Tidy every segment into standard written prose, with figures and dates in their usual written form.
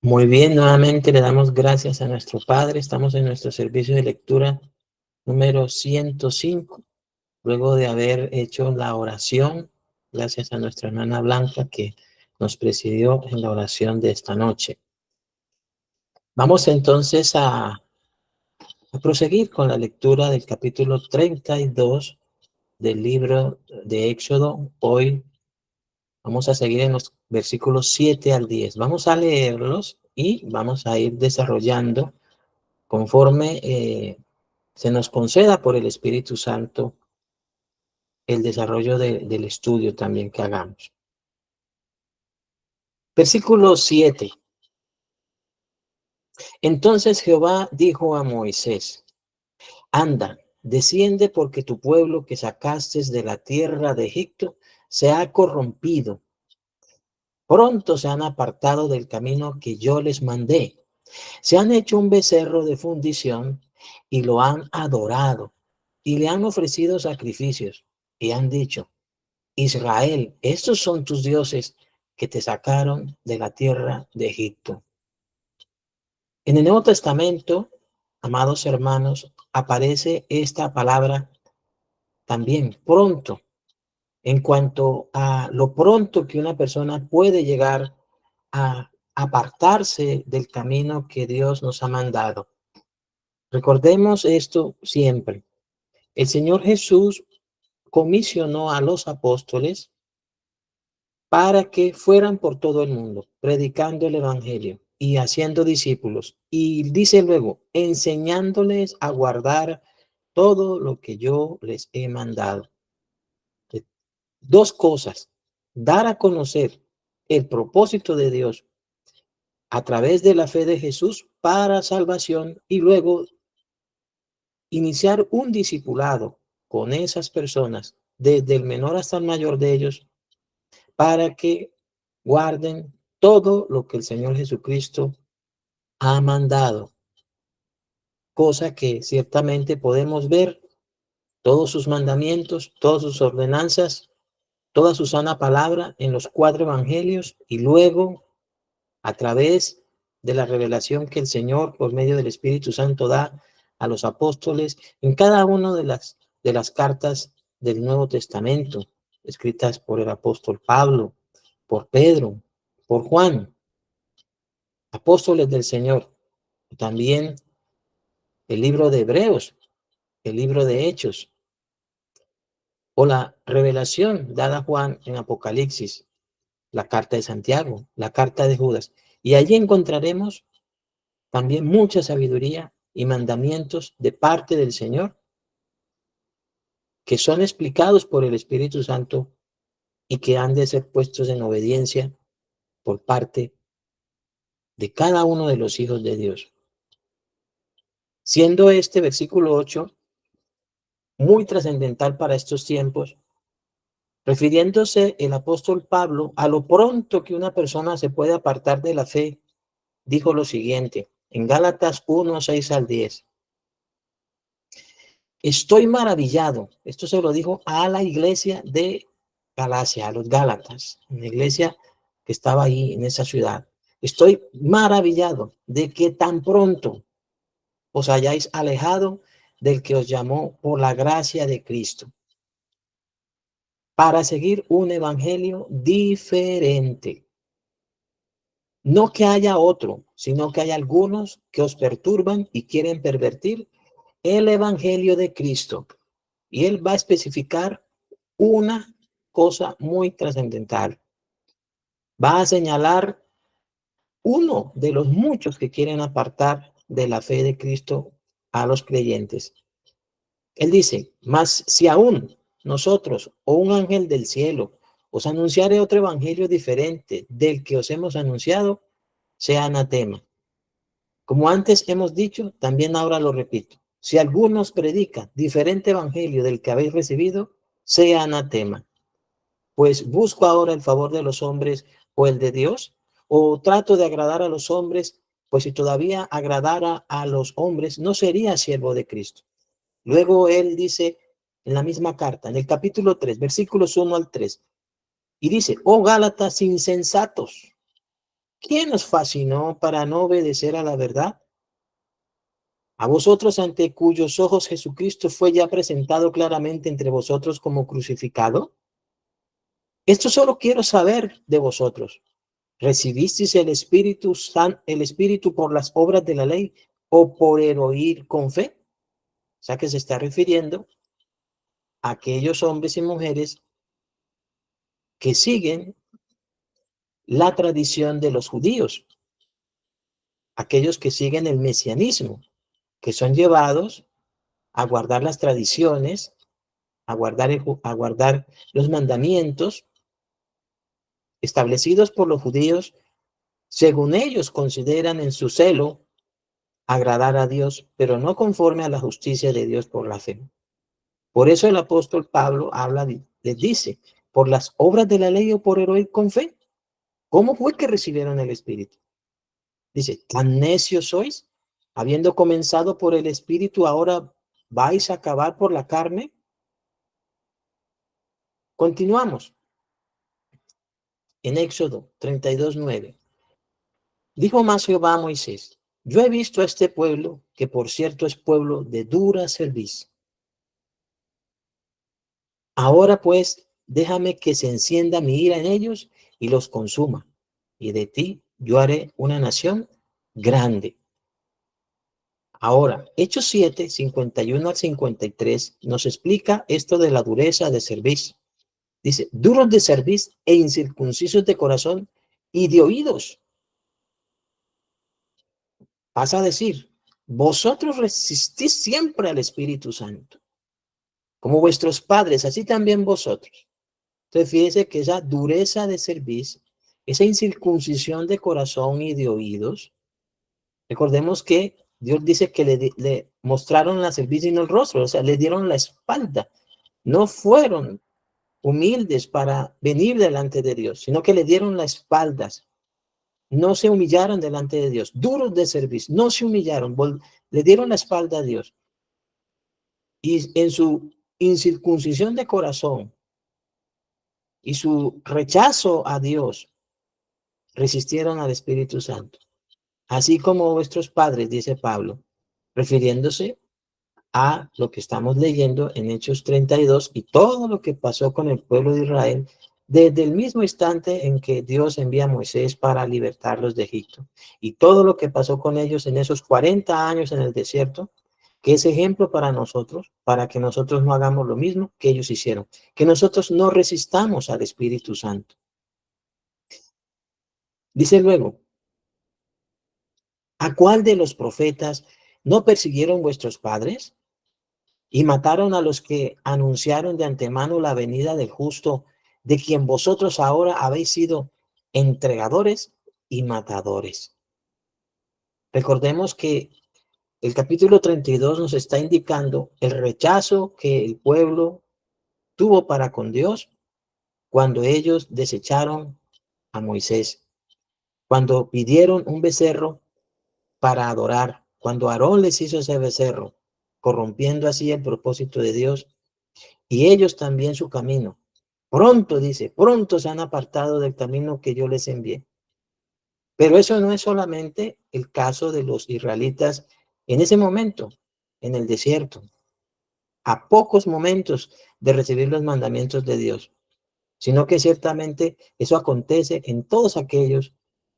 Muy bien, nuevamente le damos gracias a nuestro Padre. Estamos en nuestro servicio de lectura número 105. Luego de haber hecho la oración, gracias a nuestra hermana Blanca que nos presidió en la oración de esta noche. Vamos entonces a proseguir con la lectura del capítulo 32 del libro de Éxodo. Hoy vamos a seguir en los versículos 7 al 10. Vamos a leerlos y vamos a ir desarrollando conforme se nos conceda por el Espíritu Santo el desarrollo del estudio también que hagamos. Versículo 7. Entonces Jehová dijo a Moisés: anda, desciende, porque tu pueblo que sacaste de la tierra de Egipto se ha corrompido. Pronto se han apartado del camino que yo les mandé. Se han hecho un becerro de fundición y lo han adorado y le han ofrecido sacrificios y han dicho: Israel, estos son tus dioses que te sacaron de la tierra de Egipto. En el Nuevo Testamento, amados hermanos, aparece esta palabra también, pronto, en cuanto a lo pronto que una persona puede llegar a apartarse del camino que Dios nos ha mandado. Recordemos esto siempre. El Señor Jesús comisionó a los apóstoles para que fueran por todo el mundo, predicando el evangelio y haciendo discípulos. Y dice luego, enseñándoles a guardar todo lo que yo les he mandado. Dos cosas: dar a conocer el propósito de Dios a través de la fe de Jesús para salvación, y luego iniciar un discipulado con esas personas, desde el menor hasta el mayor de ellos, para que guarden todo lo que el Señor Jesucristo ha mandado. Cosa que ciertamente podemos ver todos sus mandamientos, todas sus ordenanzas, toda su sana palabra en los 4 evangelios, y luego a través de la revelación que el Señor por medio del Espíritu Santo da a los apóstoles en cada una de las cartas del Nuevo Testamento, escritas por el apóstol Pablo, por Pedro, por Juan, apóstoles del Señor. También el libro de Hebreos, el libro de Hechos, o la revelación dada a Juan en Apocalipsis, la carta de Santiago, la carta de Judas. Y allí encontraremos también mucha sabiduría y mandamientos de parte del Señor que son explicados por el Espíritu Santo y que han de ser puestos en obediencia por parte de cada uno de los hijos de Dios. Siendo este versículo 8 muy trascendental para estos tiempos, refiriéndose el apóstol Pablo a lo pronto que una persona se puede apartar de la fe, dijo lo siguiente en Gálatas 1, 6 al 10. Estoy maravillado. Esto se lo dijo a la iglesia de Galacia, a los Gálatas, una iglesia que estaba ahí en esa ciudad. Estoy maravillado de que tan pronto os hayáis alejado del que os llamó por la gracia de Cristo, para seguir un evangelio diferente. No que haya otro, sino que hay algunos que os perturban y quieren pervertir el evangelio de Cristo. Y él va a especificar una cosa muy trascendental. Va a señalar uno de los muchos que quieren apartar de la fe de Cristo a los creyentes. Él dice: mas si aún nosotros o un ángel del cielo os anunciare otro evangelio diferente del que os hemos anunciado, sea anatema. Como antes hemos dicho, también ahora lo repito: si alguno os predica diferente evangelio del que habéis recibido, sea anatema. Pues busco ahora el favor de los hombres o el de Dios, o trato de agradar a los hombres, pues si todavía agradara a los hombres, no sería siervo de Cristo. Luego él dice en la misma carta, en el capítulo 3, versículos 1 al 3, y dice: oh Gálatas insensatos, ¿Quién nos fascinó para no obedecer a la verdad? A vosotros, ante cuyos ojos Jesucristo fue ya presentado claramente entre vosotros como crucificado. Esto solo quiero saber de vosotros. ¿Recibisteis el Espíritu por las obras de la ley o por el oír con fe? O sea que se está refiriendo a aquellos hombres y mujeres que siguen la tradición de los judíos, aquellos que siguen el mesianismo, que son llevados a guardar las tradiciones, a guardar los mandamientos establecidos por los judíos, según ellos consideran en su celo agradar a Dios, pero no conforme a la justicia de Dios por la fe. Por eso el apóstol Pablo les dice, por las obras de la ley o por el oír con fe. ¿Cómo fue que recibieron el Espíritu? Dice, ¿tan necios sois? Habiendo comenzado por el Espíritu, ahora vais a acabar por la carne. Continuamos en Éxodo 32:9. Dijo más Jehová a Moisés, yo he visto a este pueblo, que por cierto es pueblo de dura cerviz. Ahora pues, déjame que se encienda mi ira en ellos y los consuma. Y de ti yo haré una nación grande. Ahora, Hechos 7, 51 al 53, nos explica esto de la dureza de cerviz. Dice, duros de cerviz e incircuncisos de corazón y de oídos. Pasa a decir, vosotros resistís siempre al Espíritu Santo, como vuestros padres, así también vosotros. Entonces, fíjese que esa dureza de cerviz, esa incircuncisión de corazón y de oídos, recordemos que Dios dice que le mostraron la cerviz y no el rostro, o sea, le dieron la espalda. No fueron humildes para venir delante de Dios, sino que le dieron las espaldas. No se humillaron delante de Dios, duros de cerviz, no se humillaron, le dieron la espalda a Dios. Y en su incircuncisión de corazón y su rechazo a Dios, resistieron al Espíritu Santo. Así como vuestros padres, dice Pablo, refiriéndose a lo que estamos leyendo en Hechos 32 y todo lo que pasó con el pueblo de Israel desde el mismo instante en que Dios envía a Moisés para libertarlos de Egipto y todo lo que pasó con ellos en esos 40 años en el desierto, que es ejemplo para nosotros, para que nosotros no hagamos lo mismo que ellos hicieron, que nosotros no resistamos al Espíritu Santo. Dice luego, ¿a cuál de los profetas no persiguieron vuestros padres? Y mataron a los que anunciaron de antemano la venida del justo, de quien vosotros ahora habéis sido entregadores y matadores. Recordemos que el capítulo 32 nos está indicando el rechazo que el pueblo tuvo para con Dios cuando ellos desecharon a Moisés, cuando pidieron un becerro para adorar, cuando Aarón les hizo ese becerro, corrompiendo así el propósito de Dios y ellos también su camino. Pronto, dice, pronto se han apartado del camino que yo les envié. Pero eso no es solamente el caso de los israelitas en ese momento, en el desierto, a pocos momentos de recibir los mandamientos de Dios, sino que ciertamente eso acontece en todos aquellos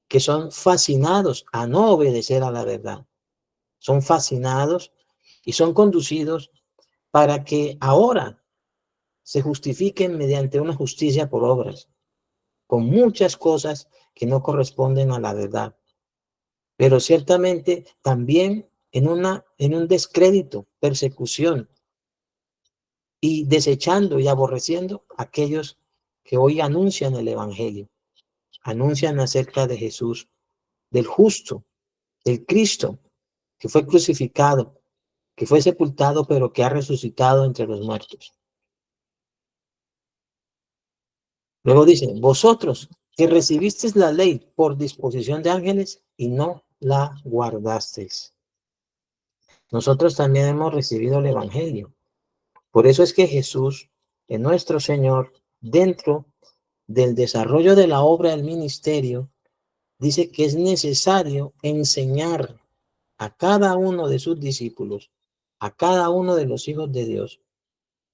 que son fascinados a no obedecer a la verdad. Son fascinados y son conducidos para que ahora se justifiquen mediante una justicia por obras, con muchas cosas que no corresponden a la verdad, pero ciertamente también en un descrédito, persecución y desechando y aborreciendo a aquellos que hoy anuncian el Evangelio, anuncian acerca de Jesús, del justo, del Cristo, que fue crucificado, que fue sepultado, pero que ha resucitado entre los muertos. Luego dice, vosotros que recibisteis la ley por disposición de ángeles y no la guardasteis. Nosotros también hemos recibido el Evangelio. Por eso es que Jesús, en nuestro Señor, dentro del desarrollo de la obra del ministerio, dice que es necesario enseñar a cada uno de sus discípulos, a cada uno de los hijos de Dios,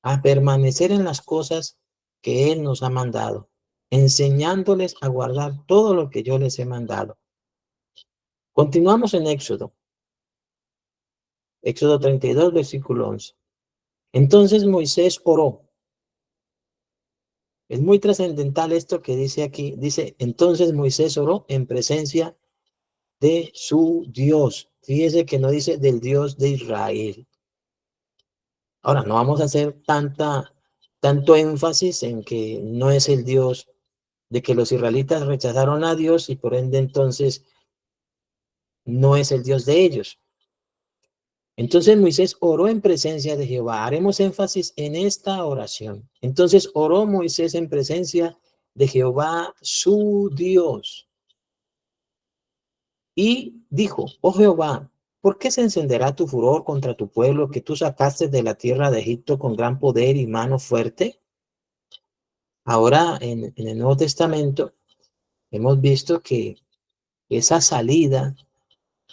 a permanecer en las cosas que Él nos ha mandado, enseñándoles a guardar todo lo que yo les he mandado. Continuamos en Éxodo 32, versículo 11. Entonces Moisés oró. Es muy trascendental esto que dice aquí. Dice, entonces Moisés oró en presencia de su Dios. Fíjese que no dice del Dios de Israel. Ahora, no vamos a hacer tanto énfasis en que no es el Dios, de que los israelitas rechazaron a Dios y por ende entonces no es el Dios de ellos. Entonces Moisés oró en presencia de Jehová. Haremos énfasis en esta oración. Entonces oró Moisés en presencia de Jehová, su Dios. Y dijo, oh Jehová, ¿por qué se encenderá tu furor contra tu pueblo que tú sacaste de la tierra de Egipto con gran poder y mano fuerte? Ahora en el Nuevo Testamento hemos visto que esa salida,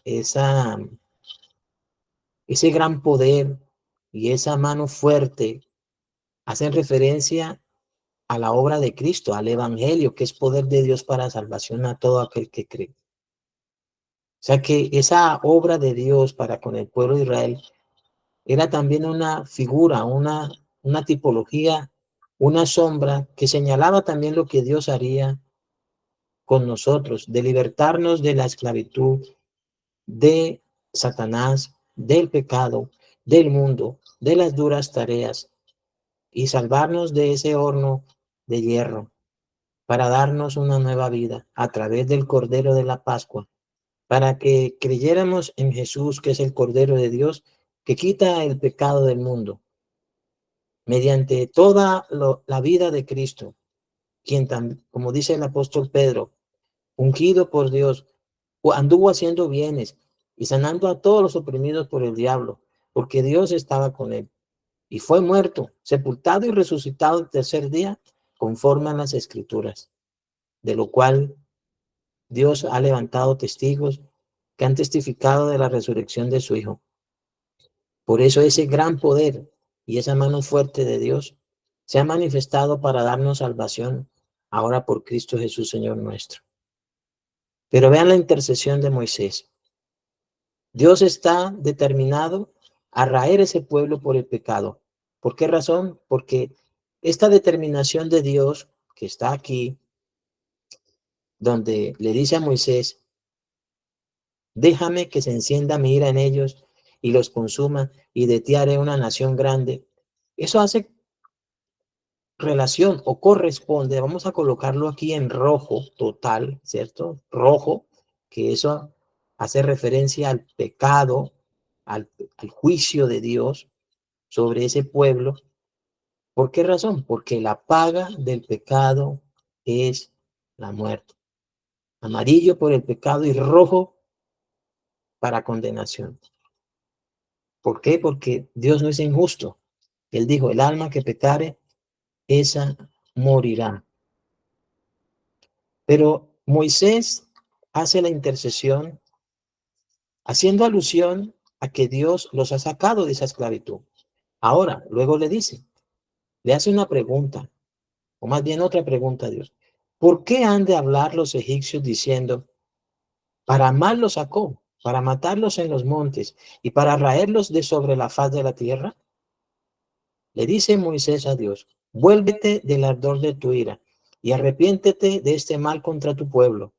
esa, ese gran poder y esa mano fuerte hacen referencia a la obra de Cristo, al Evangelio, que es poder de Dios para salvación a todo aquel que cree. O sea que esa obra de Dios para con el pueblo de Israel era también una figura, una tipología, una sombra que señalaba también lo que Dios haría con nosotros, de libertarnos de la esclavitud, de Satanás, del pecado, del mundo, de las duras tareas y salvarnos de ese horno de hierro para darnos una nueva vida a través del Cordero de la Pascua, para que creyéramos en Jesús, que es el Cordero de Dios, que quita el pecado del mundo, mediante toda la vida de Cristo, quien, como dice el apóstol Pedro, ungido por Dios, anduvo haciendo bienes y sanando a todos los oprimidos por el diablo, porque Dios estaba con él. Y fue muerto, sepultado y resucitado el tercer día, conforme a las Escrituras, de lo cual Dios ha levantado testigos que han testificado de la resurrección de su Hijo. Por eso ese gran poder y esa mano fuerte de Dios se ha manifestado para darnos salvación ahora por Cristo Jesús, Señor nuestro. Pero vean la intercesión de Moisés. Dios está determinado a raer ese pueblo por el pecado. ¿Por qué razón? Porque esta determinación de Dios que está aquí, donde le dice a Moisés, déjame que se encienda mi ira en ellos y los consuma y de ti haré una nación grande. Eso hace relación o corresponde, vamos a colocarlo aquí en rojo total, ¿cierto? Rojo, que eso hace referencia al pecado, al juicio de Dios sobre ese pueblo. ¿Por qué razón? Porque la paga del pecado es la muerte. Amarillo por el pecado y rojo para condenación. ¿Por qué? Porque Dios no es injusto. Él dijo, el alma que pecare, esa morirá. Pero Moisés hace la intercesión haciendo alusión a que Dios los ha sacado de esa esclavitud. Ahora, luego le hace una pregunta, o más bien otra pregunta a Dios. ¿Por qué han de hablar los egipcios diciendo, para mal los sacó, para matarlos en los montes y para raerlos de sobre la faz de la tierra? Le dice Moisés a Dios, vuélvete del ardor de tu ira y arrepiéntete de este mal contra tu pueblo.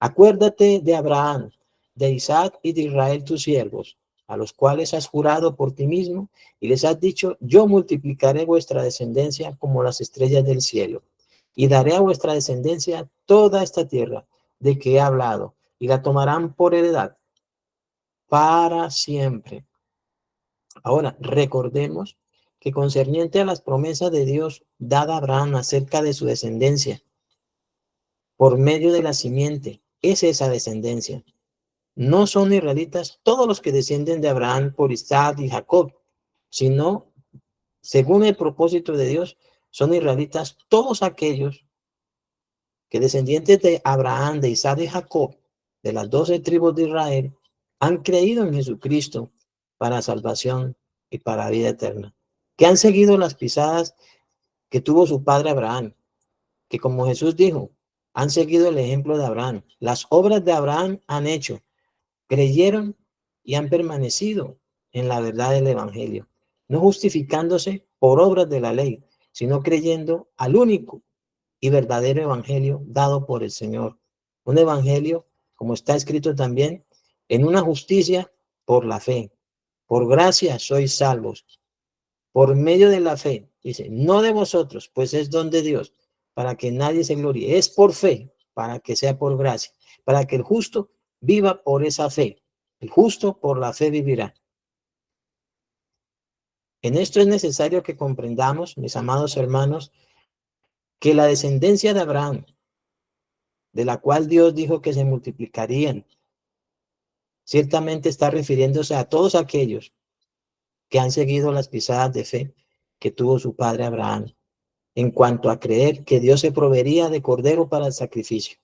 Acuérdate de Abraham, de Isaac y de Israel tus siervos, a los cuales has jurado por ti mismo y les has dicho, yo multiplicaré vuestra descendencia como las estrellas del cielo y daré a vuestra descendencia toda esta tierra de que he hablado y la tomarán por heredad para siempre. Ahora, recordemos que concerniente a las promesas de Dios dada a Abraham acerca de su descendencia, por medio de la simiente, es esa descendencia. No son israelitas todos los que descienden de Abraham por Isaac y Jacob, sino, según el propósito de Dios, son israelitas todos aquellos que descendientes de Abraham, de Isaac y Jacob, de las 12 tribus de Israel, han creído en Jesucristo para salvación y para vida eterna, que han seguido las pisadas que tuvo su padre Abraham, que como Jesús dijo, han seguido el ejemplo de Abraham. Las obras de Abraham han hecho, creyeron y han permanecido en la verdad del Evangelio, no justificándose por obras de la ley, sino creyendo al único y verdadero Evangelio dado por el Señor. Un Evangelio, como está escrito también, en una justicia por la fe. Por gracia sois salvos, por medio de la fe. Dice, no de vosotros, pues es don de Dios, para que nadie se gloríe. Es por fe, para que sea por gracia, para que el justo viva por esa fe. El justo por la fe vivirá. En esto es necesario que comprendamos, mis amados hermanos, que la descendencia de Abraham, de la cual Dios dijo que se multiplicarían, ciertamente está refiriéndose a todos aquellos que han seguido las pisadas de fe que tuvo su padre Abraham, en cuanto a creer que Dios se proveería de cordero para el sacrificio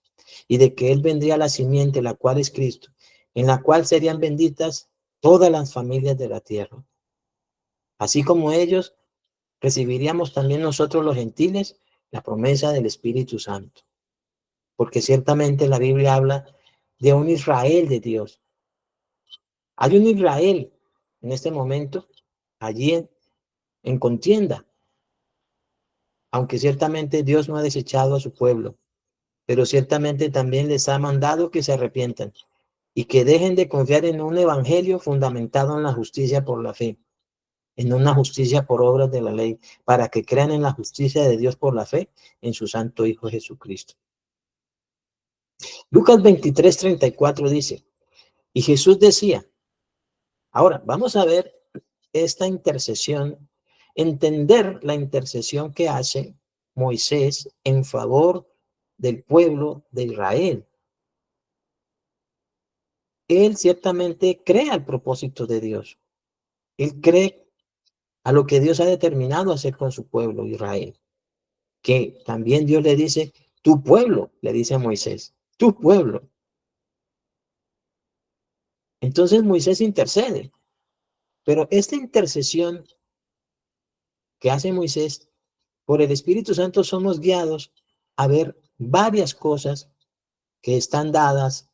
y de que él vendría a la simiente, la cual es Cristo, en la cual serían benditas todas las familias de la tierra. Así como ellos, recibiríamos también nosotros los gentiles la promesa del Espíritu Santo, porque ciertamente la Biblia habla de un Israel de Dios. Hay un Israel en este momento allí en contienda, aunque ciertamente Dios no ha desechado a su pueblo, pero ciertamente también les ha mandado que se arrepientan y que dejen de confiar en un evangelio fundamentado en la justicia por la fe, en una justicia por obras de la ley, para que crean en la justicia de Dios por la fe en su santo Hijo Jesucristo. Lucas 23:34 dice, y Jesús decía, ahora vamos a ver esta intercesión, entender la intercesión que hace Moisés en favor del pueblo de Israel. Él ciertamente cree al propósito de Dios. Él cree a lo que Dios ha determinado hacer con su pueblo Israel. Que también Dios le dice, tu pueblo, le dice a Moisés, tu pueblo. Entonces Moisés intercede. Pero esta intercesión que hace Moisés, por el Espíritu Santo somos guiados a ver varias cosas que están dadas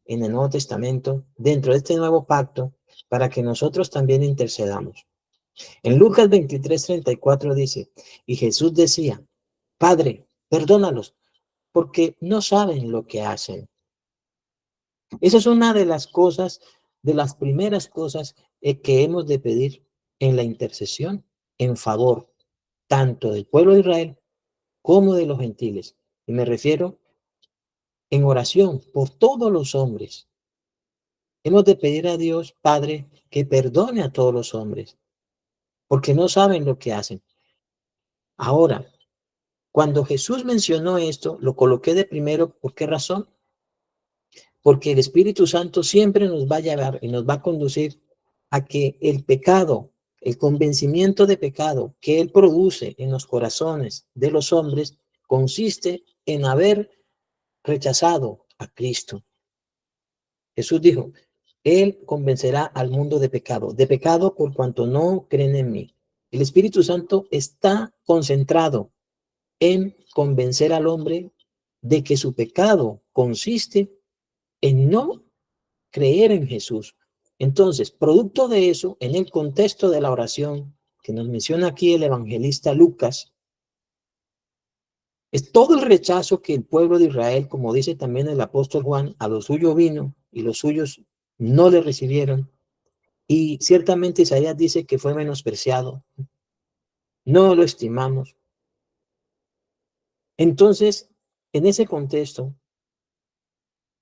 en el Nuevo Testamento, dentro de este nuevo pacto, para que nosotros también intercedamos. En Lucas 23:34 dice, y Jesús decía, Padre, perdónalos, porque no saben lo que hacen. Esa es una de las cosas, de las primeras cosas que hemos de pedir en la intercesión en favor tanto del pueblo de Israel como de los gentiles. Y me refiero en oración por todos los hombres. Hemos de pedir a Dios, Padre, que perdone a todos los hombres, porque no saben lo que hacen. Ahora, cuando Jesús mencionó esto, lo coloqué de primero, ¿por qué razón? Porque el Espíritu Santo siempre nos va a llevar y nos va a conducir a que el pecado, el convencimiento de pecado que Él produce en los corazones de los hombres, consiste en haber rechazado a Cristo. Jesús dijo, Él convencerá al mundo de pecado por cuanto no creen en mí. El Espíritu Santo está concentrado en convencer al hombre de que su pecado consiste en no creer en Jesús. Entonces, producto de eso, en el contexto de la oración que nos menciona aquí el evangelista Lucas, es todo el rechazo que el pueblo de Israel, como dice también el apóstol Juan, a lo suyo vino y los suyos no le recibieron. Y ciertamente Isaías dice que fue menospreciado, no lo estimamos. Entonces, en ese contexto,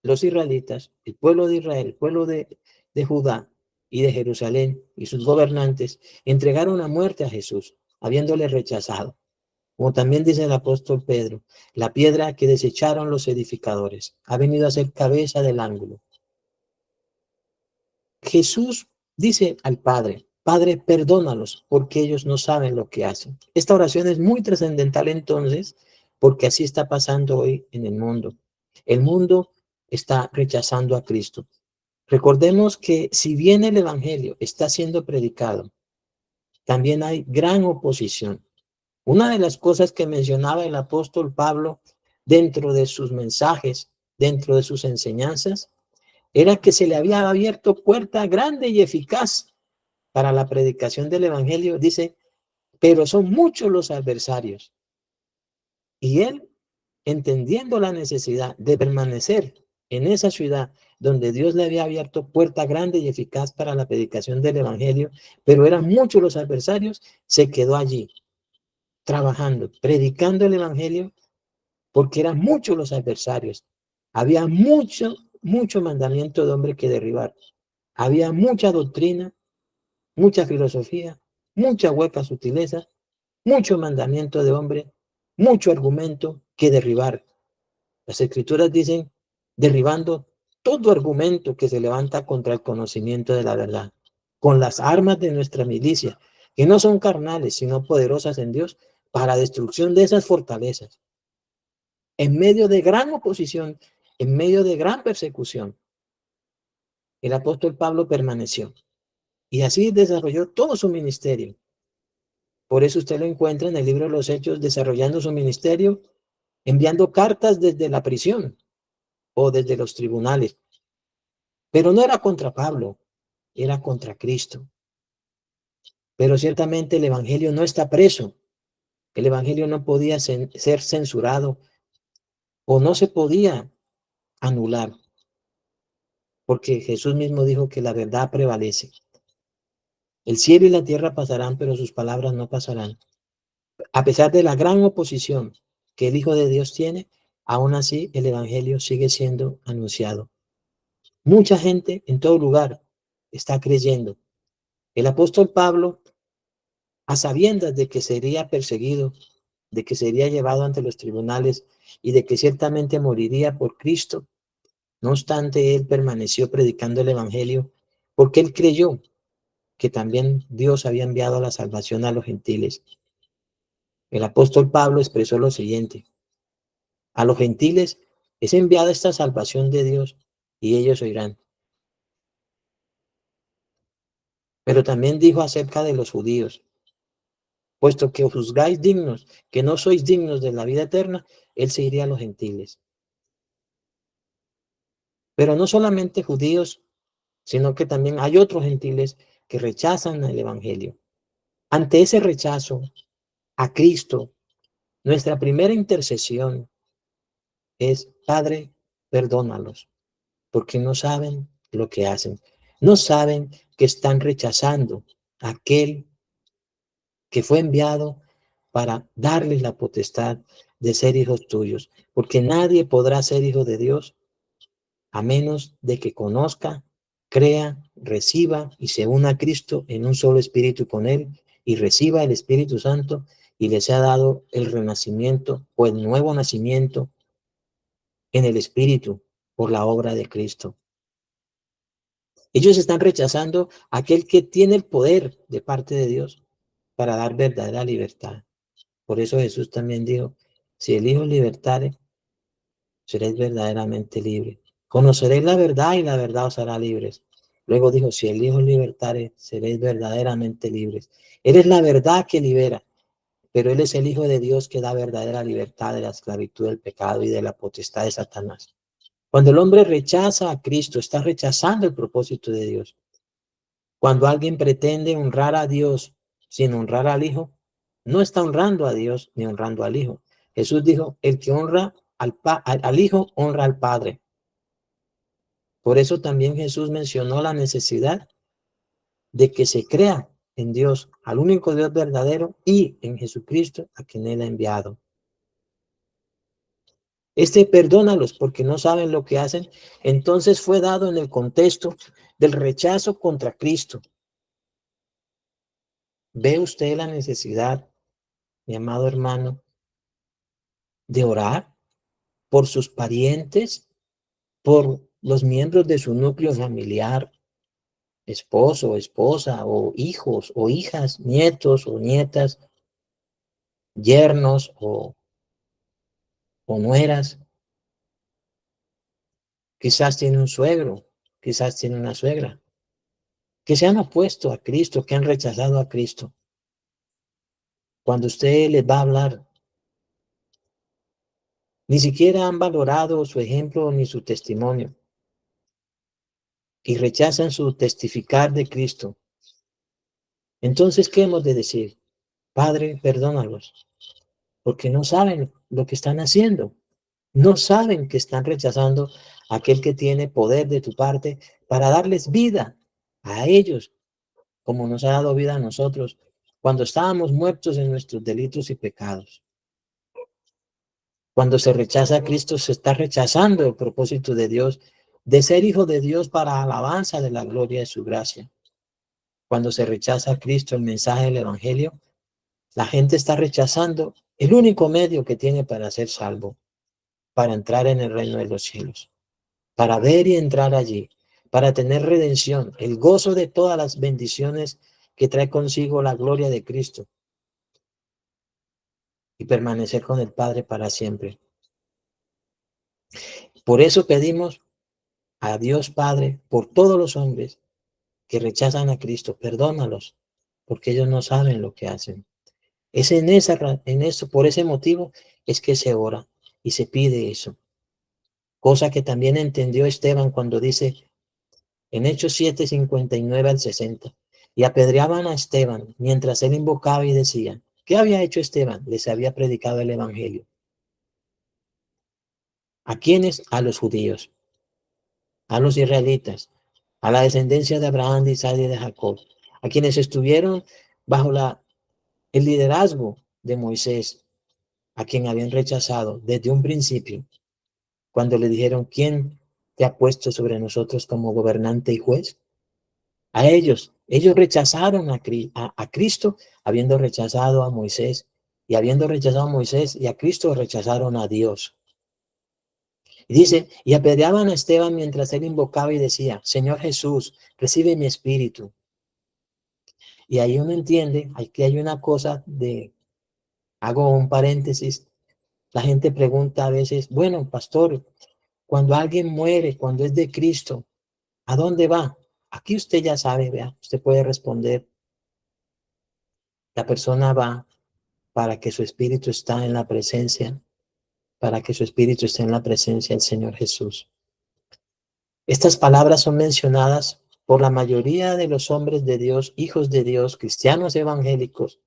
los israelitas, el pueblo de Israel, el pueblo de Judá y de Jerusalén y sus gobernantes entregaron la muerte a Jesús, habiéndole rechazado. Como también dice el apóstol Pedro, la piedra que desecharon los edificadores ha venido a ser cabeza del ángulo. Jesús dice al Padre, Padre, perdónalos porque ellos no saben lo que hacen. Esta oración es muy trascendental entonces porque así está pasando hoy en el mundo. El mundo está rechazando a Cristo. Recordemos que si bien el evangelio está siendo predicado, también hay gran oposición. Una de las cosas que mencionaba el apóstol Pablo dentro de sus mensajes, dentro de sus enseñanzas, era que se le había abierto puerta grande y eficaz para la predicación del evangelio. Dice, pero son muchos los adversarios. Y él, entendiendo la necesidad de permanecer en esa ciudad donde Dios le había abierto puerta grande y eficaz para la predicación del evangelio, pero eran muchos los adversarios, se quedó allí trabajando, predicando el evangelio, porque eran muchos los adversarios. Había mucho mandamiento de hombre que derribar. Había mucha doctrina, mucha filosofía, mucha hueca sutileza, mucho mandamiento de hombre, mucho argumento que derribar. Las escrituras dicen, derribando todo argumento que se levanta contra el conocimiento de la verdad, con las armas de nuestra milicia, que no son carnales, sino poderosas en Dios, para destrucción de esas fortalezas. En medio de gran oposición, en medio de gran persecución, el apóstol Pablo permaneció y así desarrolló todo su ministerio. Por eso usted lo encuentra en el libro de los Hechos desarrollando su ministerio, enviando cartas desde la prisión o desde los tribunales. Pero no era contra Pablo, era contra Cristo. Pero ciertamente el evangelio no está preso. El evangelio no podía ser censurado o no se podía anular, porque Jesús mismo dijo que la verdad prevalece. El cielo y la tierra pasarán, pero sus palabras no pasarán. A pesar de la gran oposición que el Hijo de Dios tiene, aún así el evangelio sigue siendo anunciado. Mucha gente en todo lugar está creyendo. El apóstol Pablo, a sabiendas de que sería perseguido, de que sería llevado ante los tribunales y de que ciertamente moriría por Cristo, no obstante, él permaneció predicando el evangelio porque él creyó que también Dios había enviado la salvación a los gentiles. El apóstol Pablo expresó lo siguiente: a los gentiles es enviada esta salvación de Dios y ellos oirán. Pero también dijo acerca de los judíos: puesto que os juzgáis dignos, que no sois dignos de la vida eterna, él se iría a los gentiles. Pero no solamente judíos, sino que también hay otros gentiles que rechazan el evangelio. Ante ese rechazo a Cristo, nuestra primera intercesión es: Padre, perdónalos, porque no saben lo que hacen. No saben que están rechazando a aquel que fue enviado para darles la potestad de ser hijos tuyos, porque nadie podrá ser hijo de Dios a menos de que conozca, crea, reciba y se una a Cristo en un solo espíritu con él y reciba el Espíritu Santo y les ha dado el renacimiento o el nuevo nacimiento en el Espíritu por la obra de Cristo. Ellos están rechazando a aquel que tiene el poder de parte de Dios para dar verdadera libertad. Por eso Jesús también dijo: si el Hijo libertare, seréis verdaderamente libres. Conoceréis la verdad y la verdad os hará libres. Luego dijo: si el Hijo libertare, seréis verdaderamente libres. Él es la verdad que libera, pero Él es el Hijo de Dios que da verdadera libertad de la esclavitud del pecado y de la potestad de Satanás. Cuando el hombre rechaza a Cristo, está rechazando el propósito de Dios. Cuando alguien pretende honrar a Dios sin honrar al Hijo, no está honrando a Dios ni honrando al Hijo. Jesús dijo: el que honra al Hijo, honra al Padre. Por eso también Jesús mencionó la necesidad de que se crea en Dios, al único Dios verdadero, y en Jesucristo, a quien Él ha enviado. Perdónalos porque no saben lo que hacen. Entonces fue dado en el contexto del rechazo contra Cristo. ¿Ve usted la necesidad, mi amado hermano, de orar por sus parientes, por los miembros de su núcleo familiar, esposo, esposa, o hijos, o hijas, nietos, o nietas, yernos, o o nueras, quizás tiene un suegro, quizás tiene una suegra, que se han opuesto a Cristo, que han rechazado a Cristo. Cuando usted les va a hablar, ni siquiera han valorado su ejemplo ni su testimonio y rechazan su testificar de Cristo. Entonces, ¿qué hemos de decir? Padre, perdónalos, porque no saben lo que están haciendo. No saben que están rechazando a aquel que tiene poder de tu parte para darles vida a ellos, como nos ha dado vida a nosotros, cuando estábamos muertos en nuestros delitos y pecados. Cuando se rechaza a Cristo, se está rechazando el propósito de Dios de ser hijo de Dios para alabanza de la gloria de su gracia. Cuando se rechaza a Cristo, el mensaje del Evangelio, la gente está rechazando el único medio que tiene para ser salvo, para entrar en el reino de los cielos, para ver y entrar allí, para tener redención, el gozo de todas las bendiciones que trae consigo la gloria de Cristo y permanecer con el Padre para siempre. Por eso pedimos a Dios Padre por todos los hombres que rechazan a Cristo, perdónalos, porque ellos no saben lo que hacen. Es por ese motivo es que se ora y se pide eso. Cosa que también entendió Esteban cuando dice en Hechos 7:59 al 60, y apedreaban a Esteban mientras él invocaba y decía, ¿qué había hecho Esteban? Les había predicado el evangelio. ¿A quiénes? A los judíos, a los israelitas, a la descendencia de Abraham, de Isaac y de Jacob, a quienes estuvieron bajo el liderazgo de Moisés, a quien habían rechazado desde un principio, cuando le dijeron, ¿quién te ha puesto sobre nosotros como gobernante y juez? A ellos rechazaron a Cristo, habiendo rechazado a Moisés, y habiendo rechazado a Moisés y a Cristo, rechazaron a Dios. Y dice, y apedreaban a Esteban mientras él invocaba y decía, Señor Jesús, recibe mi espíritu. Y ahí uno entiende, aquí hay una cosa hago un paréntesis, la gente pregunta a veces, bueno, pastor, cuando alguien muere, cuando es de Cristo, ¿a dónde va? Aquí usted ya sabe, vea, usted puede responder, la persona va para que su espíritu está en la presencia, para que su espíritu esté en la presencia del Señor Jesús. Estas palabras son mencionadas por la mayoría de los hombres de Dios, hijos de Dios, cristianos evangélicos.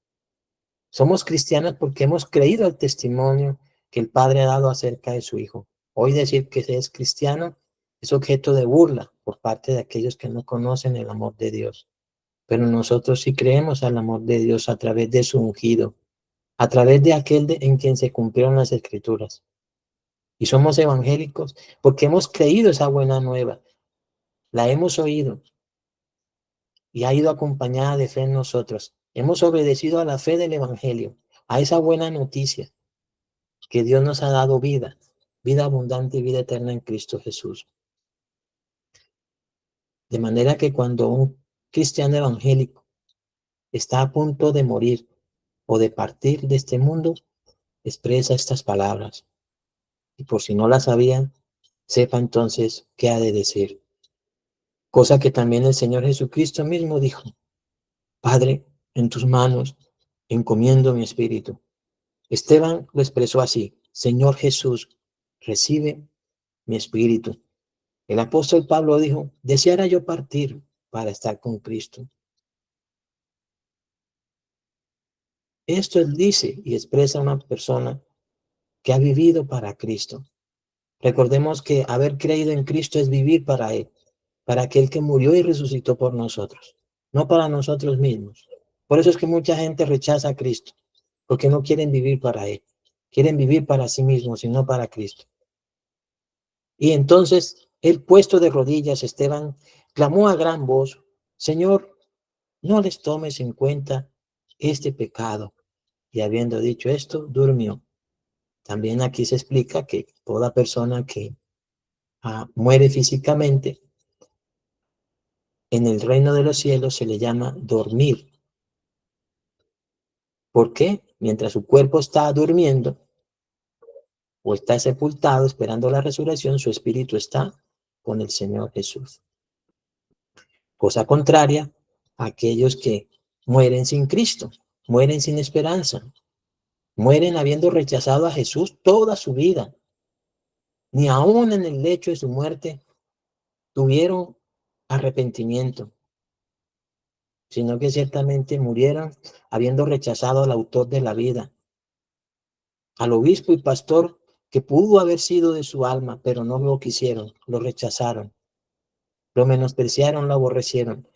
Somos cristianos porque hemos creído el testimonio que el Padre ha dado acerca de su Hijo. Hoy decir que se es cristiano es objeto de burla por parte de aquellos que no conocen el amor de Dios. Pero nosotros sí creemos al amor de Dios a través de su ungido, a través de en quien se cumplieron las Escrituras. Y somos evangélicos porque hemos creído esa buena nueva, la hemos oído y ha ido acompañada de fe en nosotros. Hemos obedecido a la fe del Evangelio, a esa buena noticia que Dios nos ha dado vida, vida abundante y vida eterna en Cristo Jesús. De manera que cuando un cristiano evangélico está a punto de morir o de partir de este mundo, expresa estas palabras. Y por si no las sabían, sepa entonces qué ha de decir. Cosa que también el Señor Jesucristo mismo dijo, Padre, en tus manos encomiendo mi espíritu. Esteban lo expresó así, Señor Jesús, recibe mi espíritu. El apóstol Pablo dijo, deseara yo partir para estar con Cristo. Esto él dice y expresa una persona que ha vivido para Cristo. Recordemos que haber creído en Cristo es vivir para Él, para aquel que murió y resucitó por nosotros, no para nosotros mismos. Por eso es que mucha gente rechaza a Cristo, porque no quieren vivir para Él, quieren vivir para sí mismos y no para Cristo. Y entonces, él puesto de rodillas, Esteban clamó a gran voz, Señor, no les tomes en cuenta este pecado. Y habiendo dicho esto, durmió. También aquí se explica que toda persona que muere físicamente, en el reino de los cielos se le llama dormir. ¿Por qué? Mientras su cuerpo está durmiendo, o está sepultado esperando la resurrección, su espíritu está con el Señor Jesús. Cosa contraria a aquellos que mueren sin Cristo, mueren sin esperanza, mueren habiendo rechazado a Jesús toda su vida. Ni aún en el lecho de su muerte tuvieron arrepentimiento, sino que ciertamente murieron habiendo rechazado al autor de la vida, al obispo y pastor que pudo haber sido de su alma, pero no lo quisieron, lo rechazaron, lo menospreciaron, lo aborrecieron,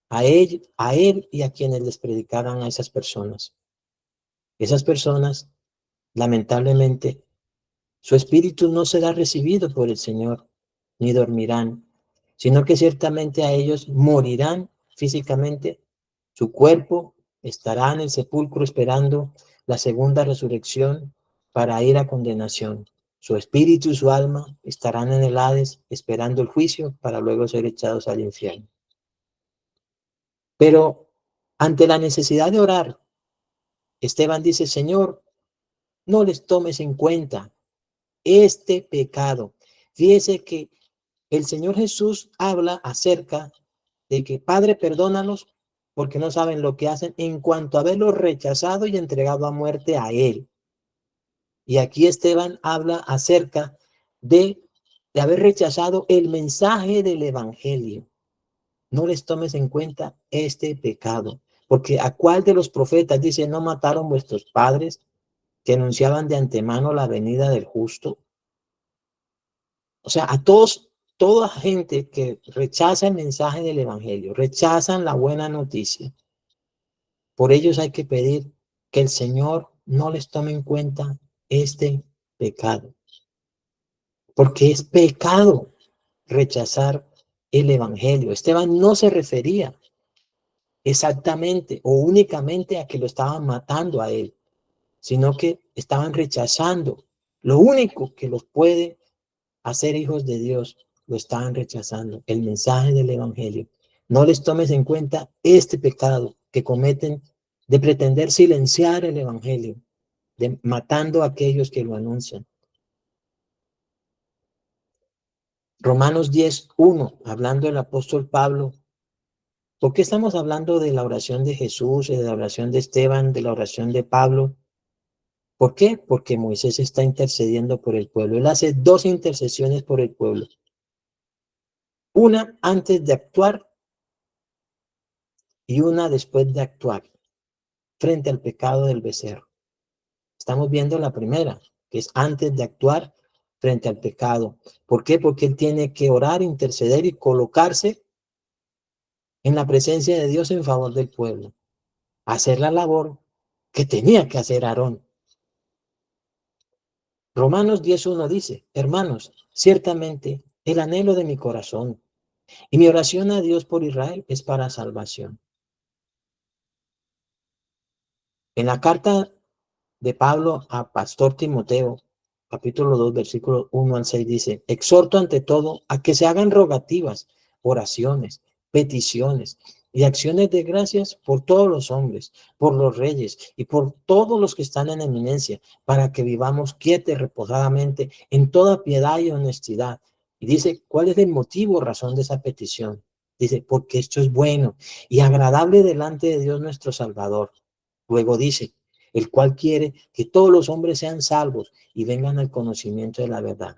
a él y a quienes les predicaran a esas personas. Esas personas, lamentablemente, su espíritu no será recibido por el Señor, ni dormirán, sino que ciertamente a ellos morirán físicamente. Su cuerpo estará en el sepulcro esperando la segunda resurrección para ir a condenación. Su espíritu y su alma estarán en el Hades esperando el juicio para luego ser echados al infierno. Pero ante la necesidad de orar, Esteban dice, Señor, no les tomes en cuenta este pecado. Fíjese que el Señor Jesús habla acerca de que, Padre, perdónalos porque no saben lo que hacen en cuanto a haberlo rechazado y entregado a muerte a Él. Y aquí Esteban habla acerca de haber rechazado el mensaje del Evangelio. No les tomes en cuenta este pecado, porque ¿a cuál de los profetas dice no mataron vuestros padres que anunciaban de antemano la venida del justo? O sea, a todos, toda gente que rechaza el mensaje del Evangelio, rechazan la buena noticia. Por ellos hay que pedir que el Señor no les tome en cuenta este pecado, porque es pecado rechazar el Evangelio. Esteban no se refería exactamente o únicamente a que lo estaban matando a él, sino que estaban rechazando lo único que los puede hacer hijos de Dios, lo estaban rechazando, el mensaje del Evangelio. No les tomes en cuenta este pecado que cometen de pretender silenciar el Evangelio, de matando a aquellos que lo anuncian. Romanos 10:1, hablando el apóstol Pablo. ¿Por qué estamos hablando de la oración de Jesús, de la oración de Esteban, de la oración de Pablo? ¿Por qué? Porque Moisés está intercediendo por el pueblo. Él hace dos intercesiones por el pueblo. Una antes de actuar y una después de actuar frente al pecado del becerro. Estamos viendo la primera, que es antes de actuar frente al pecado. ¿Por qué? Porque él tiene que orar, interceder y colocarse en la presencia de Dios en favor del pueblo. Hacer la labor que tenía que hacer Aarón. Romanos 10:1 dice, hermanos, ciertamente el anhelo de mi corazón y mi oración a Dios por Israel es para salvación. En la carta de Pablo a Pastor Timoteo, capítulo 2, versículo 1 al 6 dice, exhorto ante todo a que se hagan rogativas, oraciones, peticiones y acciones de gracias por todos los hombres, por los reyes y por todos los que están en eminencia, para que vivamos quietos y reposadamente en toda piedad y honestidad. Y dice, ¿cuál es el motivo, razón de esa petición? Dice, porque esto es bueno y agradable delante de Dios nuestro Salvador. Luego dice, el cual quiere que todos los hombres sean salvos y vengan al conocimiento de la verdad.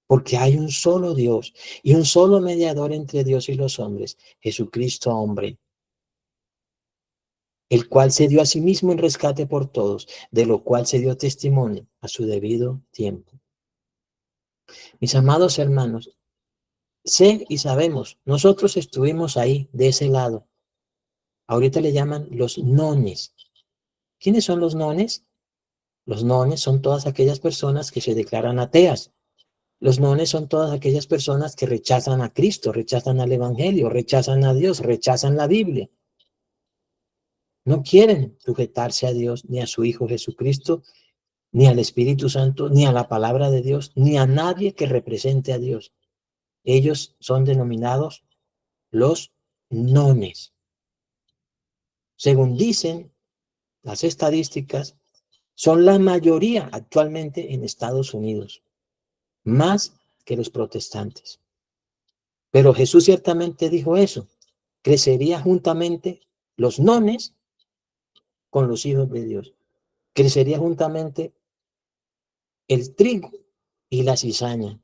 Porque hay un solo Dios y un solo mediador entre Dios y los hombres, Jesucristo hombre, el cual se dio a sí mismo en rescate por todos, de lo cual se dio testimonio a su debido tiempo. Mis amados hermanos, sé y sabemos, nosotros estuvimos ahí, de ese lado. Ahorita le llaman los nones. ¿Quiénes son los nones? Los nones son todas aquellas personas que se declaran ateas. Los nones son todas aquellas personas que rechazan a Cristo, rechazan al Evangelio, rechazan a Dios, rechazan la Biblia. No quieren sujetarse a Dios, ni a su Hijo Jesucristo, ni al Espíritu Santo, ni a la palabra de Dios, ni a nadie que represente a Dios. Ellos son denominados los nones. Según dicen las estadísticas, Son la mayoría actualmente en Estados Unidos, más que los protestantes. Pero Jesús ciertamente dijo eso. Crecería juntamente los nones con los hijos de Dios. Crecería juntamente el trigo y la cizaña.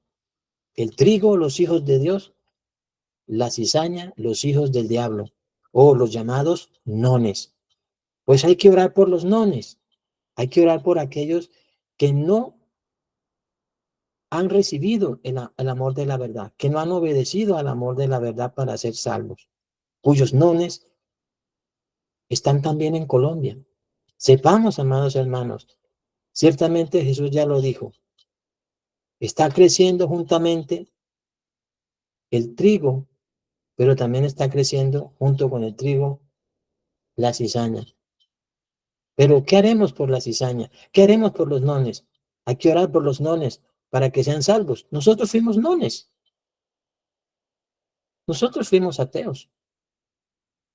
El trigo, los hijos de Dios, la cizaña, los hijos del diablo, o los llamados nones. Pues hay que orar por los nones. Hay que orar por aquellos que no han recibido el amor de la verdad, que no han obedecido al amor de la verdad para ser salvos, cuyos nones están también en Colombia. Sepamos, amados hermanos, ciertamente Jesús ya lo dijo, está creciendo juntamente el trigo, pero también está creciendo junto con el trigo la cizaña. Pero ¿qué haremos por la cizaña? ¿Qué haremos por los nones? Hay que orar por los nones para que sean salvos. Nosotros fuimos nones. Nosotros fuimos ateos.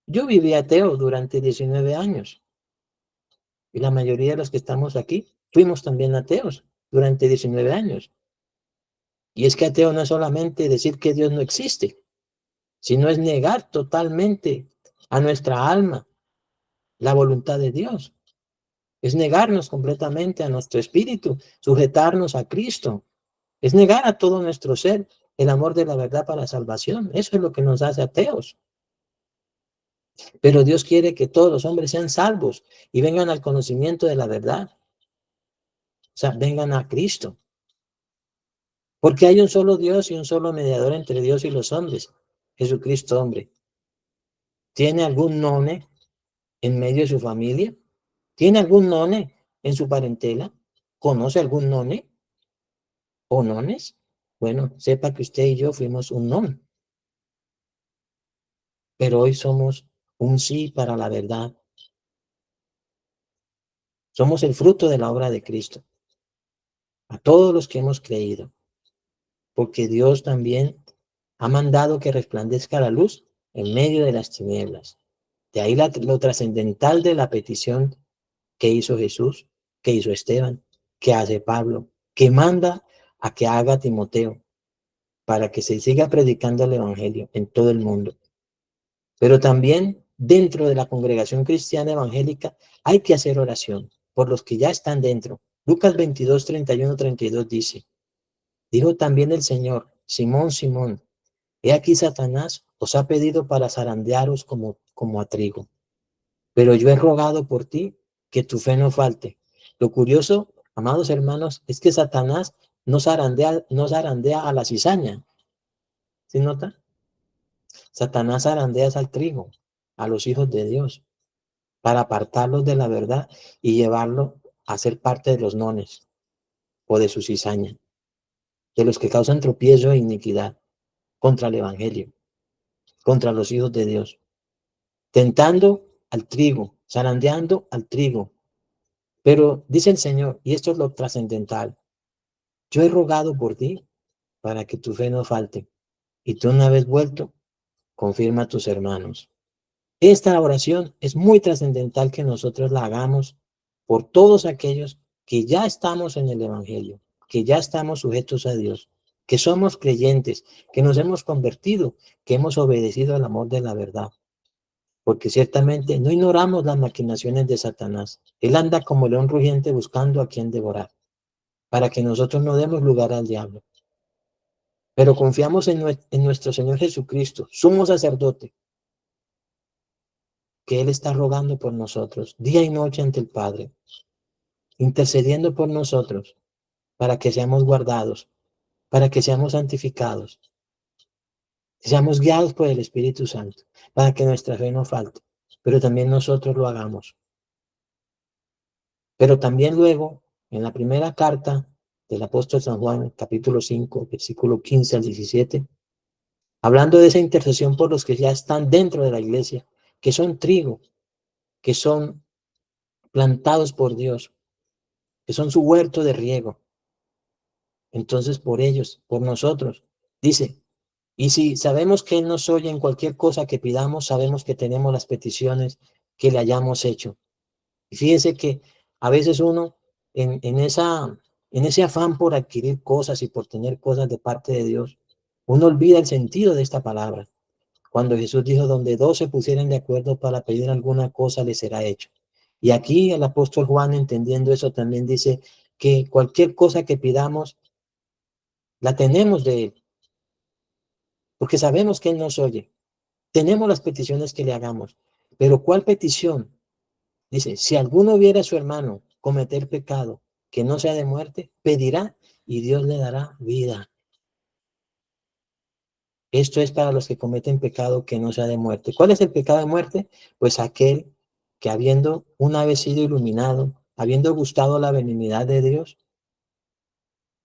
Yo viví ateo durante 19 años. Y la mayoría de los que estamos aquí fuimos también ateos durante 19 años. Y es que ateo no es solamente decir que Dios no existe, sino es negar totalmente a nuestra alma la voluntad de Dios. Es negarnos completamente a nuestro espíritu, sujetarnos a Cristo. Es negar a todo nuestro ser el amor de la verdad para la salvación. Eso es lo que nos hace ateos. Pero Dios quiere que todos los hombres sean salvos y vengan al conocimiento de la verdad. O sea, vengan a Cristo. Porque hay un solo Dios y un solo mediador entre Dios y los hombres, Jesucristo hombre. ¿Tiene algún none en medio de su familia? ¿Tiene algún none en su parentela? ¿Conoce algún none o nones? Bueno, sepa que usted y yo fuimos un non, pero hoy somos un sí para la verdad. Somos el fruto de la obra de Cristo, a todos los que hemos creído, porque Dios también ha mandado que resplandezca la luz en medio de las tinieblas. De ahí lo trascendental de la petición que hizo Jesús, que hizo Esteban, que hace Pablo, que manda a que haga Timoteo, para que se siga predicando el Evangelio en todo el mundo. Pero también dentro de la congregación cristiana evangélica hay que hacer oración por los que ya están dentro. Lucas 22, 31, 32 dice, dijo también el Señor, Simón, Simón, he aquí Satanás os ha pedido para zarandearos como a trigo, pero yo he rogado por ti que tu fe no falte. Lo curioso, amados hermanos, es que Satanás no zarandea a la cizaña. ¿Sí nota? Satanás zarandea al trigo, a los hijos de Dios, para apartarlos de la verdad y llevarlos a ser parte de los nones o de su cizaña, de los que causan tropiezo e iniquidad contra el Evangelio, contra los hijos de Dios, tentando al trigo, zarandeando al trigo. Pero dice el Señor, y esto es lo trascendental, yo he rogado por ti para que tu fe no falte, y tú una vez vuelto, confirma a tus hermanos. Esta oración es muy trascendental que nosotros la hagamos por todos aquellos que ya estamos en el Evangelio, que ya estamos sujetos a Dios, que somos creyentes, que nos hemos convertido, que hemos obedecido al amor de la verdad. Porque ciertamente no ignoramos las maquinaciones de Satanás. Él anda como león rugiente buscando a quien devorar, para que nosotros no demos lugar al diablo. Pero confiamos en nuestro Señor Jesucristo, sumo sacerdote, que Él está rogando por nosotros día y noche ante el Padre, intercediendo por nosotros para que seamos guardados, para que seamos santificados, que seamos guiados por el Espíritu Santo, para que nuestra fe no falte, pero también nosotros lo hagamos. Pero también luego, en la primera carta del apóstol San Juan, capítulo 5, versículo 15 al 17, hablando de esa intercesión por los que ya están dentro de la iglesia, que son trigo, que son plantados por Dios, que son su huerto de riego. Entonces, por ellos, por nosotros, dice, y si sabemos que Él nos oye en cualquier cosa que pidamos, sabemos que tenemos las peticiones que le hayamos hecho. Y fíjese que a veces uno en ese afán por adquirir cosas y por tener cosas de parte de Dios, uno olvida el sentido de esta palabra. Cuando Jesús dijo, donde dos se pusieran de acuerdo para pedir alguna cosa, les será hecho. Y aquí el apóstol Juan, entendiendo eso, también dice que cualquier cosa que pidamos, la tenemos de Él, porque sabemos que Él nos oye. Tenemos las peticiones que le hagamos. Pero ¿cuál petición? Dice, si alguno viera a su hermano cometer pecado que no sea de muerte, pedirá y Dios le dará vida. Esto es para los que cometen pecado que no sea de muerte. ¿Cuál es el pecado de muerte? Pues aquel que habiendo una vez sido iluminado, habiendo gustado la benignidad de Dios,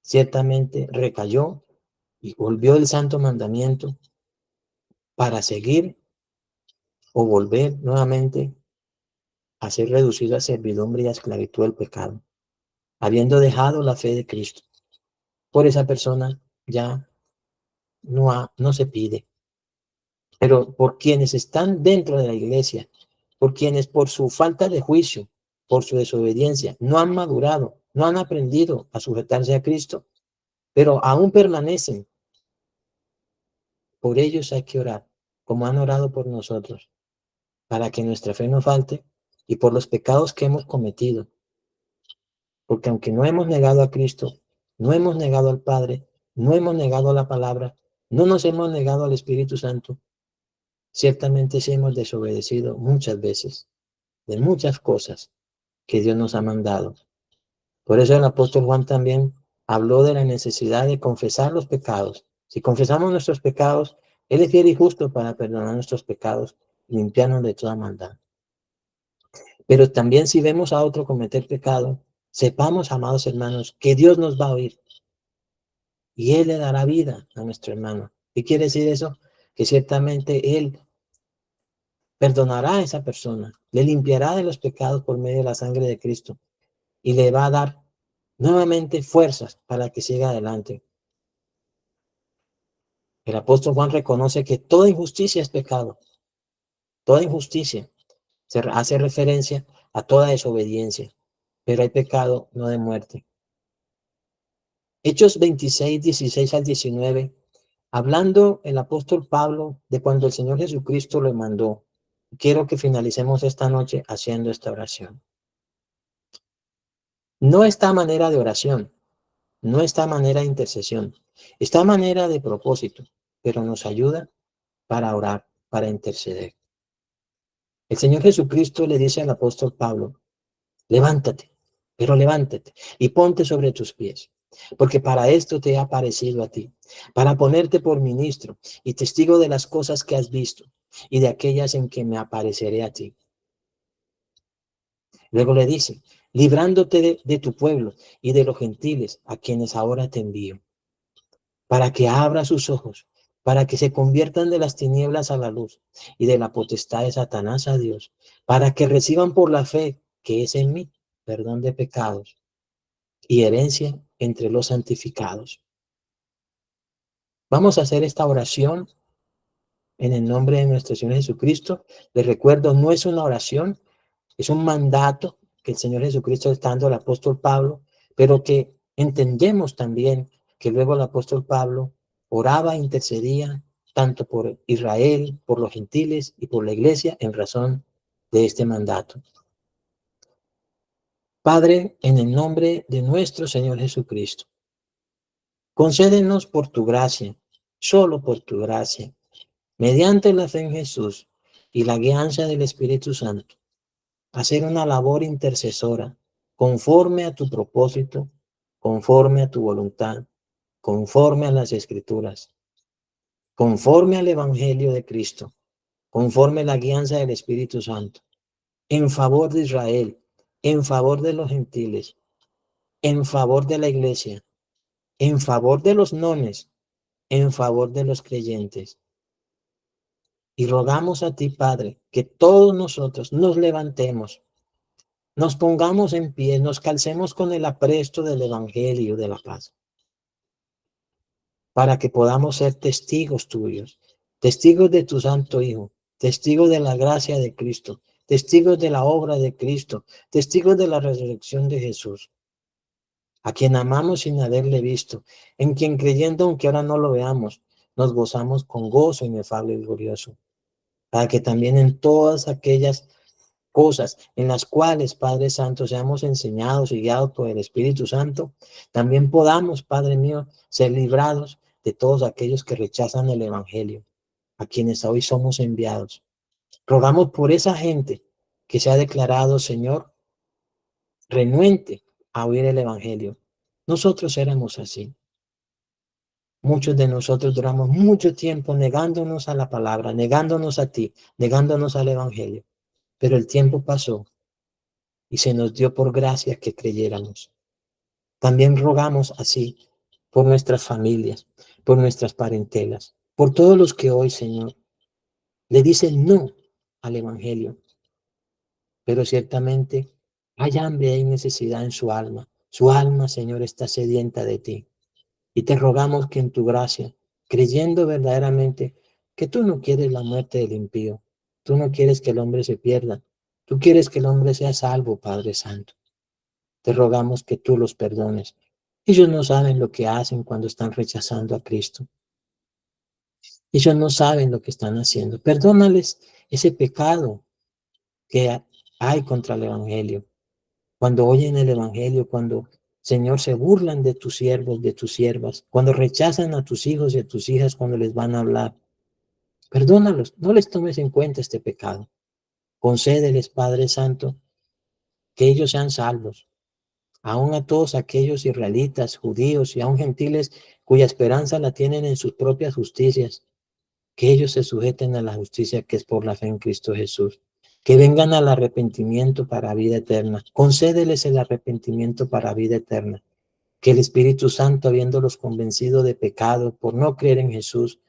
ciertamente recayó y volvió el santo mandamiento para seguir o volver nuevamente a ser reducido a servidumbre y a esclavitud del pecado, habiendo dejado la fe de Cristo. Por esa persona ya no se pide. Pero por quienes están dentro de la iglesia, por quienes por su falta de juicio, por su desobediencia, no han madurado, no han aprendido a sujetarse a Cristo, pero aún permanecen, por ellos hay que orar, como han orado por nosotros, para que nuestra fe no falte y por los pecados que hemos cometido. Porque aunque no hemos negado a Cristo, no hemos negado al Padre, no hemos negado la palabra, no nos hemos negado al Espíritu Santo, ciertamente sí hemos desobedecido muchas veces de muchas cosas que Dios nos ha mandado. Por eso el apóstol Juan también habló de la necesidad de confesar los pecados. Si confesamos nuestros pecados, Él es fiel y justo para perdonar nuestros pecados y limpiarnos de toda maldad. Pero también si vemos a otro cometer pecado, sepamos, amados hermanos, que Dios nos va a oír y Él le dará vida a nuestro hermano. ¿Qué quiere decir eso? Que ciertamente Él perdonará a esa persona, le limpiará de los pecados por medio de la sangre de Cristo y le va a dar nuevamente fuerzas para que siga adelante. El apóstol Juan reconoce que toda injusticia es pecado, toda injusticia se hace referencia a toda desobediencia, pero hay pecado no de muerte. Hechos 26, 16 al 19, hablando el apóstol Pablo de cuando el Señor Jesucristo lo mandó. Quiero que finalicemos esta noche haciendo esta oración. No esta manera de oración, no esta manera de intercesión, esta manera de propósito, pero nos ayuda para orar, para interceder. El Señor Jesucristo le dice al apóstol Pablo, levántate, pero levántate y ponte sobre tus pies, porque para esto te he aparecido a ti, para ponerte por ministro y testigo de las cosas que has visto y de aquellas en que me apareceré a ti. Luego le dice, librándote de tu pueblo y de los gentiles a quienes ahora te envío, para que abra sus ojos, para que se conviertan de las tinieblas a la luz y de la potestad de Satanás a Dios, para que reciban por la fe que es en mí perdón de pecados y herencia entre los santificados. Vamos a hacer esta oración en el nombre de nuestro Señor Jesucristo. Les recuerdo, no es una oración, es un mandato que el Señor Jesucristo está dando al apóstol Pablo, pero que entendemos también que luego el apóstol Pablo oraba e intercedía tanto por Israel, por los gentiles y por la iglesia en razón de este mandato. Padre, en el nombre de nuestro Señor Jesucristo, concédenos por tu gracia, solo por tu gracia, mediante la fe en Jesús y la guianza del Espíritu Santo, hacer una labor intercesora conforme a tu propósito, conforme a tu voluntad, conforme a las Escrituras, conforme al Evangelio de Cristo, conforme a la guianza del Espíritu Santo, en favor de Israel, en favor de los gentiles, en favor de la iglesia, en favor de los nones, en favor de los creyentes. Y rogamos a ti, Padre, que todos nosotros nos levantemos, nos pongamos en pie, nos calcemos con el apresto del Evangelio de la paz, para que podamos ser testigos tuyos, testigos de tu Santo Hijo, testigos de la gracia de Cristo, testigos de la obra de Cristo, testigos de la resurrección de Jesús. a quien amamos sin haberle visto, en quien creyendo, aunque ahora no lo veamos, nos gozamos con gozo inefable y glorioso, para que también en todas aquellas cosas en las cuales, Padre Santo, seamos enseñados y guiados por el Espíritu Santo, también podamos, Padre mío, ser librados de todos aquellos que rechazan el Evangelio, a quienes hoy somos enviados. Rogamos por esa gente que se ha declarado, Señor, renuente a oír el Evangelio. Nosotros éramos así. Muchos de nosotros duramos mucho tiempo negándonos a la palabra, negándonos a ti, negándonos al Evangelio. Pero el tiempo pasó y se nos dio por gracia que creyéramos. También rogamos así por nuestras familias, por nuestras parentelas, por todos los que hoy, Señor, le dicen no al Evangelio. Pero ciertamente hay hambre, hay necesidad en su alma. Su alma, Señor, está sedienta de ti. Y te rogamos que en tu gracia, creyendo verdaderamente que tú no quieres la muerte del impío, tú no quieres que el hombre se pierda, tú quieres que el hombre sea salvo, Padre Santo. Te rogamos que tú los perdones. Ellos no saben lo que hacen cuando están rechazando a Cristo. Ellos no saben lo que están haciendo. Perdónales ese pecado que hay contra el Evangelio. Cuando oyen el Evangelio, cuando, Señor, se burlan de tus siervos, de tus siervas, cuando rechazan a tus hijos y a tus hijas cuando les van a hablar. Perdónalos, no les tomes en cuenta este pecado. Concédeles, Padre Santo, que ellos sean salvos, aún a todos aquellos israelitas, judíos y aún gentiles cuya esperanza la tienen en sus propias justicias, que ellos se sujeten a la justicia que es por la fe en Cristo Jesús, que vengan al arrepentimiento para vida eterna. Concédeles el arrepentimiento para vida eterna, que el Espíritu Santo, habiéndolos convencido de pecado por no creer en Jesús,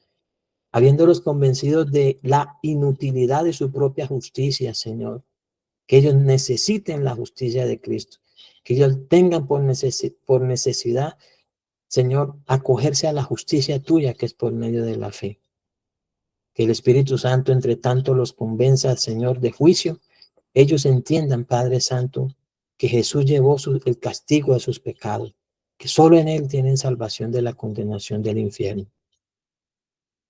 habiéndolos convencidos de la inutilidad de su propia justicia, Señor, que ellos necesiten la justicia de Cristo, que ellos tengan por necesidad, Señor, acogerse a la justicia tuya que es por medio de la fe. Que el Espíritu Santo, entre tanto, los convenza, Señor, de juicio. Ellos entiendan, Padre Santo, que Jesús llevó el castigo a sus pecados, que solo en Él tienen salvación de la condenación del infierno.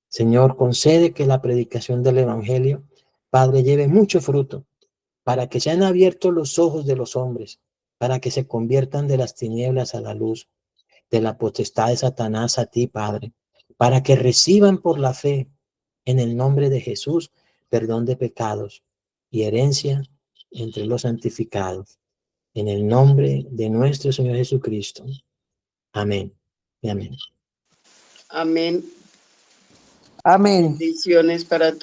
Señor, concede que la predicación del Evangelio, Padre, lleve mucho fruto, para que sean abiertos los ojos de los hombres, para que se conviertan de las tinieblas a la luz, de la potestad de Satanás a ti, Padre, para que reciban por la fe en el nombre de Jesús perdón de pecados y herencia entre los santificados. En el nombre de nuestro Señor Jesucristo. Amén y amén. Amén. Amén. Bendiciones para todos.